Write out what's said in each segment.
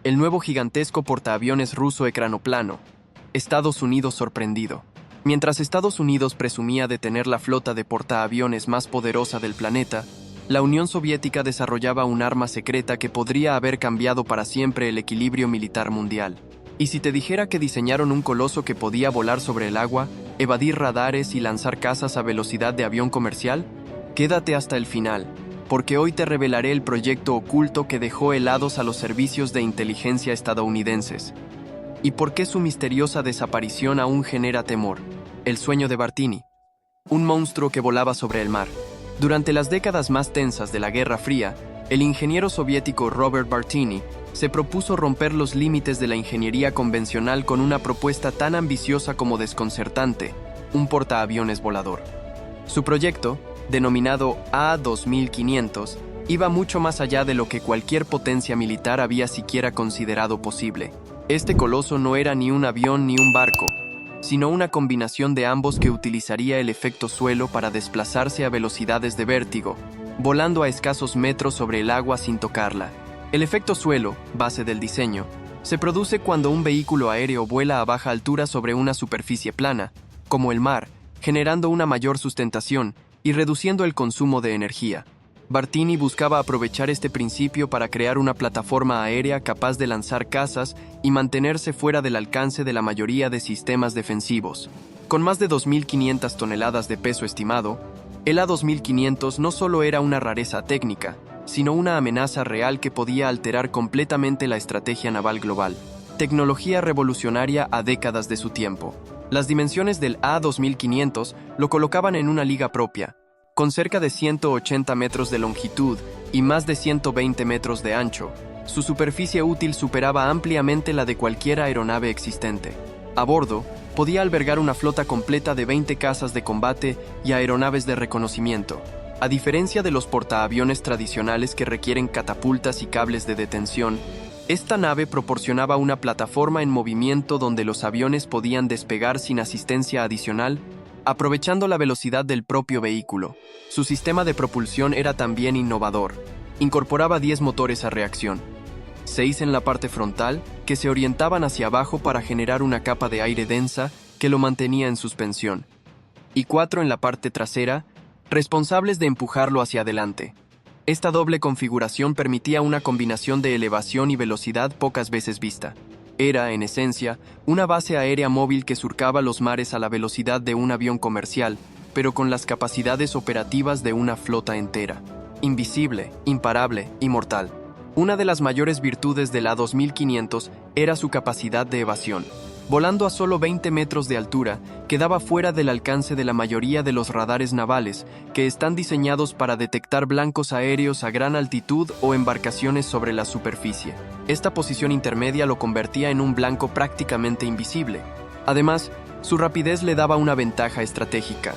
el nuevo gigantesco portaaviones ruso ecranoplano. Estados Unidos sorprendido. Mientras Estados Unidos presumía de tener la flota de portaaviones más poderosa del planeta, la Unión Soviética desarrollaba un arma secreta que podría haber cambiado para siempre el equilibrio militar mundial. ¿Y si te dijera que diseñaron un coloso que podía volar sobre el agua, evadir radares y lanzar cazas a velocidad de avión comercial? Quédate hasta el final, porque hoy te revelaré el proyecto oculto que dejó helados a los servicios de inteligencia estadounidenses. ¿Y por qué su misteriosa desaparición aún genera temor? El sueño de Bartini. Un monstruo que volaba sobre el mar. Durante las décadas más tensas de la Guerra Fría, el ingeniero soviético Robert Bartini se propuso romper los límites de la ingeniería convencional con una propuesta tan ambiciosa como desconcertante, un portaaviones volador. Su proyecto, denominado A-2500, iba mucho más allá de lo que cualquier potencia militar había siquiera considerado posible. Este coloso no era ni un avión ni un barco, sino una combinación de ambos que utilizaría el efecto suelo para desplazarse a velocidades de vértigo, volando a escasos metros sobre el agua sin tocarla. El efecto suelo, base del diseño, se produce cuando un vehículo aéreo vuela a baja altura sobre una superficie plana, como el mar, generando una mayor sustentación y reduciendo el consumo de energía. Bartini buscaba aprovechar este principio para crear una plataforma aérea capaz de lanzar cazas y mantenerse fuera del alcance de la mayoría de sistemas defensivos. Con más de 2.500 toneladas de peso estimado, el A-2500 no solo era una rareza técnica, sino una amenaza real que podía alterar completamente la estrategia naval global. Tecnología revolucionaria a décadas de su tiempo. Las dimensiones del A-2500 lo colocaban en una liga propia, con cerca de 180 metros de longitud y más de 120 metros de ancho. Su superficie útil superaba ampliamente la de cualquier aeronave existente. A bordo, podía albergar una flota completa de 20 cazas de combate y aeronaves de reconocimiento. A diferencia de los portaaviones tradicionales que requieren catapultas y cables de detención, esta nave proporcionaba una plataforma en movimiento donde los aviones podían despegar sin asistencia adicional, aprovechando la velocidad del propio vehículo. Su sistema de propulsión era también innovador. Incorporaba 10 motores a reacción, 6 en la parte frontal, que se orientaban hacia abajo para generar una capa de aire densa que lo mantenía en suspensión, y 4 en la parte trasera, responsables de empujarlo hacia adelante. Esta doble configuración permitía una combinación de elevación y velocidad pocas veces vista. Era, en esencia, una base aérea móvil que surcaba los mares a la velocidad de un avión comercial, pero con las capacidades operativas de una flota entera. Invisible, imparable y mortal. Una de las mayores virtudes del A-2500 era su capacidad de evasión. Volando a solo 20 metros de altura, quedaba fuera del alcance de la mayoría de los radares navales, que están diseñados para detectar blancos aéreos a gran altitud o embarcaciones sobre la superficie. Esta posición intermedia lo convertía en un blanco prácticamente invisible. Además, su rapidez le daba una ventaja estratégica.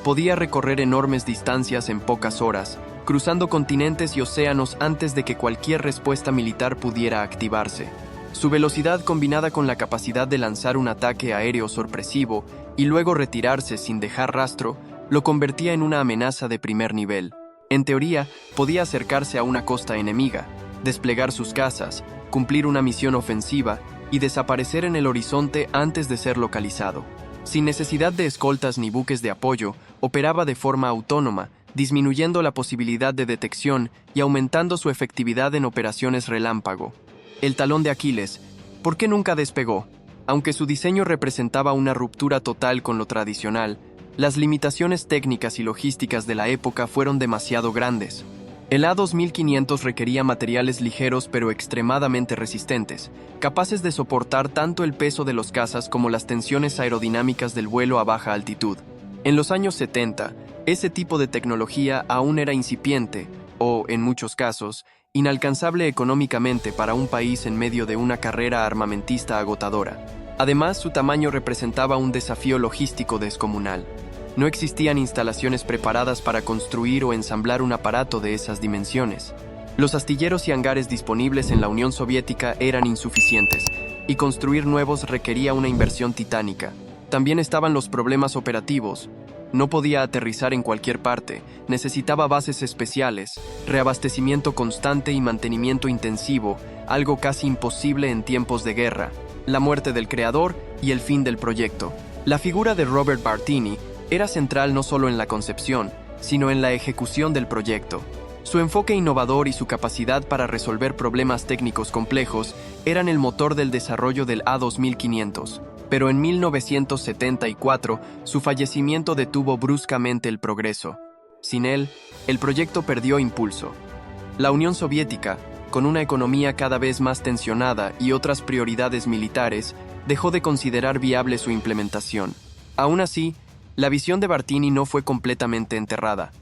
Podía recorrer enormes distancias en pocas horas, cruzando continentes y océanos antes de que cualquier respuesta militar pudiera activarse. Su velocidad, combinada con la capacidad de lanzar un ataque aéreo sorpresivo y luego retirarse sin dejar rastro, lo convertía en una amenaza de primer nivel. En teoría, podía acercarse a una costa enemiga, desplegar sus cazas, cumplir una misión ofensiva y desaparecer en el horizonte antes de ser localizado. Sin necesidad de escoltas ni buques de apoyo, operaba de forma autónoma, disminuyendo la posibilidad de detección y aumentando su efectividad en operaciones relámpago. El talón de Aquiles. ¿Por qué nunca despegó? Aunque su diseño representaba una ruptura total con lo tradicional, las limitaciones técnicas y logísticas de la época fueron demasiado grandes. El A-2500 requería materiales ligeros pero extremadamente resistentes, capaces de soportar tanto el peso de los cazas como las tensiones aerodinámicas del vuelo a baja altitud. En los años 70, ese tipo de tecnología aún era incipiente, o, en muchos casos, inalcanzable económicamente para un país en medio de una carrera armamentista agotadora. Además, su tamaño representaba un desafío logístico descomunal. No existían instalaciones preparadas para construir o ensamblar un aparato de esas dimensiones. Los astilleros y hangares disponibles en la Unión Soviética eran insuficientes, y construir nuevos requería una inversión titánica. También estaban los problemas operativos. No podía aterrizar en cualquier parte, necesitaba bases especiales, reabastecimiento constante y mantenimiento intensivo, algo casi imposible en tiempos de guerra, la muerte del creador y el fin del proyecto. La figura de Robert Bartini era central no solo en la concepción, sino en la ejecución del proyecto. Su enfoque innovador y su capacidad para resolver problemas técnicos complejos eran el motor del desarrollo del A2500. Pero en 1974, su fallecimiento detuvo bruscamente el progreso. Sin él, el proyecto perdió impulso. La Unión Soviética, con una economía cada vez más tensionada y otras prioridades militares, dejó de considerar viable su implementación. Aún así, la visión de Bartini no fue completamente enterrada.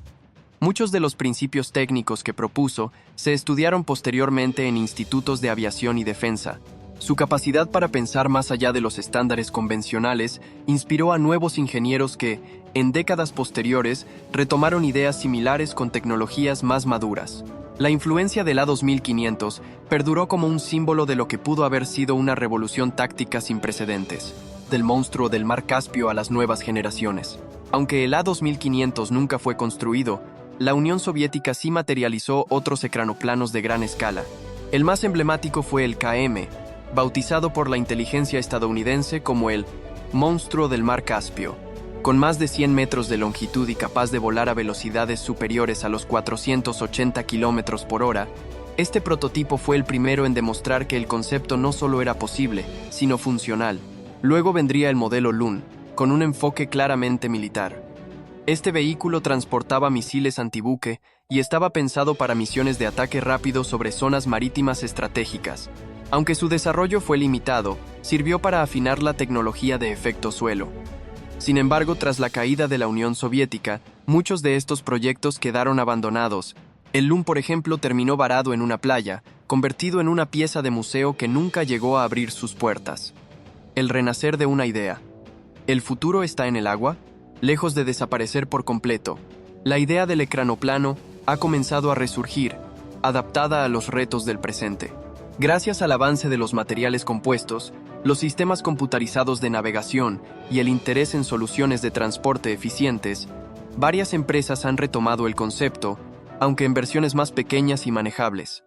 Muchos de los principios técnicos que propuso se estudiaron posteriormente en institutos de aviación y defensa. Su capacidad para pensar más allá de los estándares convencionales inspiró a nuevos ingenieros que, en décadas posteriores, retomaron ideas similares con tecnologías más maduras. La influencia del A2500 perduró como un símbolo de lo que pudo haber sido una revolución táctica sin precedentes, del monstruo del mar Caspio a las nuevas generaciones. Aunque el A2500 nunca fue construido, la Unión Soviética sí materializó otros ecranoplanos de gran escala. El más emblemático fue el KM, bautizado por la inteligencia estadounidense como el monstruo del mar Caspio. Con más de 100 metros de longitud y capaz de volar a velocidades superiores a los 480 km por hora, este prototipo fue el primero en demostrar que el concepto no solo era posible, sino funcional. Luego vendría el modelo Lun, con un enfoque claramente militar. Este vehículo transportaba misiles antibuque y estaba pensado para misiones de ataque rápido sobre zonas marítimas estratégicas. Aunque su desarrollo fue limitado, sirvió para afinar la tecnología de efecto suelo. Sin embargo, tras la caída de la Unión Soviética, muchos de estos proyectos quedaron abandonados. El Lun, por ejemplo, terminó varado en una playa, convertido en una pieza de museo que nunca llegó a abrir sus puertas. El renacer de una idea. ¿El futuro está en el agua? Lejos de desaparecer por completo, la idea del ecranoplano ha comenzado a resurgir, adaptada a los retos del presente. Gracias al avance de los materiales compuestos, los sistemas computarizados de navegación y el interés en soluciones de transporte eficientes, varias empresas han retomado el concepto, aunque en versiones más pequeñas y manejables.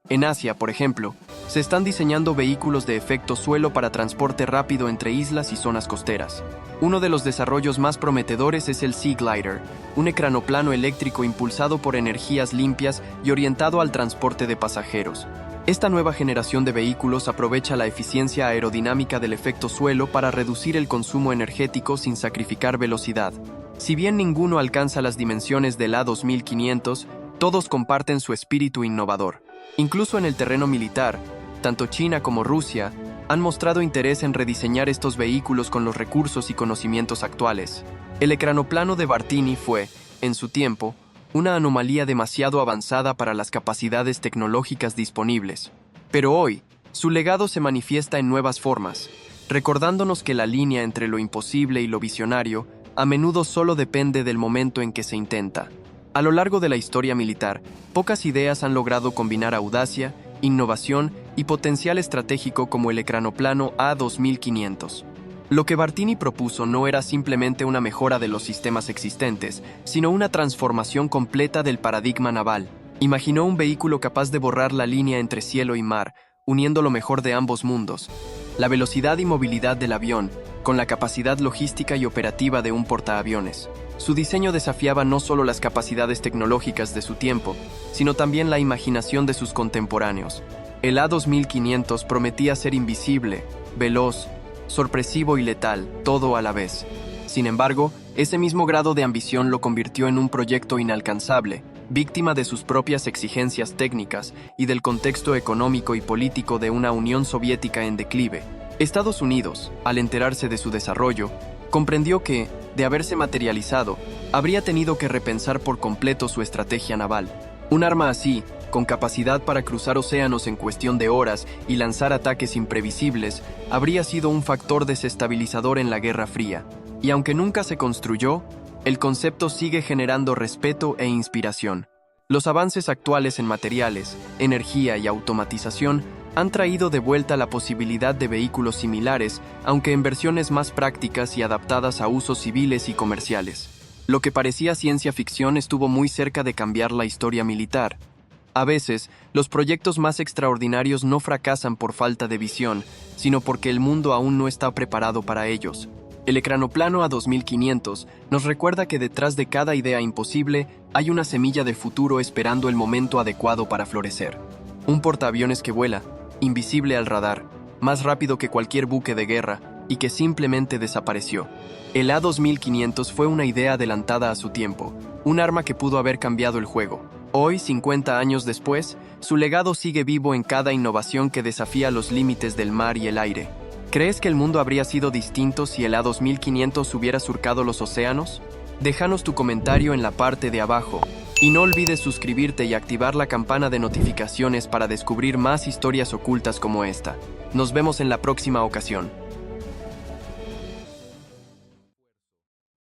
En Asia, por ejemplo, se están diseñando vehículos de efecto suelo para transporte rápido entre islas y zonas costeras. Uno de los desarrollos más prometedores es el Sea Glider, un ecranoplano eléctrico impulsado por energías limpias y orientado al transporte de pasajeros. Esta nueva generación de vehículos aprovecha la eficiencia aerodinámica del efecto suelo para reducir el consumo energético sin sacrificar velocidad. Si bien ninguno alcanza las dimensiones del A2500, todos comparten su espíritu innovador. Incluso en el terreno militar, tanto China como Rusia han mostrado interés en rediseñar estos vehículos con los recursos y conocimientos actuales. El ecranoplano de Bartini fue, en su tiempo, una anomalía demasiado avanzada para las capacidades tecnológicas disponibles. Pero hoy, su legado se manifiesta en nuevas formas, recordándonos que la línea entre lo imposible y lo visionario a menudo solo depende del momento en que se intenta. A lo largo de la historia militar, pocas ideas han logrado combinar audacia, innovación y potencial estratégico como el ecranoplano A2500. Lo que Bartini propuso no era simplemente una mejora de los sistemas existentes, sino una transformación completa del paradigma naval. Imaginó un vehículo capaz de borrar la línea entre cielo y mar, uniendo lo mejor de ambos mundos: la velocidad y movilidad del avión, con la capacidad logística y operativa de un portaaviones. Su diseño desafiaba no solo las capacidades tecnológicas de su tiempo, sino también la imaginación de sus contemporáneos. El A2500 prometía ser invisible, veloz, sorpresivo y letal, todo a la vez. Sin embargo, ese mismo grado de ambición lo convirtió en un proyecto inalcanzable, víctima de sus propias exigencias técnicas y del contexto económico y político de una Unión Soviética en declive. Estados Unidos, al enterarse de su desarrollo, comprendió que, de haberse materializado, habría tenido que repensar por completo su estrategia naval. Un arma así, con capacidad para cruzar océanos en cuestión de horas y lanzar ataques imprevisibles, habría sido un factor desestabilizador en la Guerra Fría. Y aunque nunca se construyó, el concepto sigue generando respeto e inspiración. Los avances actuales en materiales, energía y automatización han traído de vuelta la posibilidad de vehículos similares, aunque en versiones más prácticas y adaptadas a usos civiles y comerciales. Lo que parecía ciencia ficción estuvo muy cerca de cambiar la historia militar. A veces, los proyectos más extraordinarios no fracasan por falta de visión, sino porque el mundo aún no está preparado para ellos. El Ecranoplano A2500 nos recuerda que detrás de cada idea imposible hay una semilla de futuro esperando el momento adecuado para florecer. Un portaaviones que vuela, invisible al radar, más rápido que cualquier buque de guerra y que simplemente desapareció. El A2500 fue una idea adelantada a su tiempo, un arma que pudo haber cambiado el juego. Hoy, 50 años después, su legado sigue vivo en cada innovación que desafía los límites del mar y el aire. ¿Crees que el mundo habría sido distinto si el A2500 hubiera surcado los océanos? Déjanos tu comentario en la parte de abajo. Y no olvides suscribirte y activar la campana de notificaciones para descubrir más historias ocultas como esta. Nos vemos en la próxima ocasión.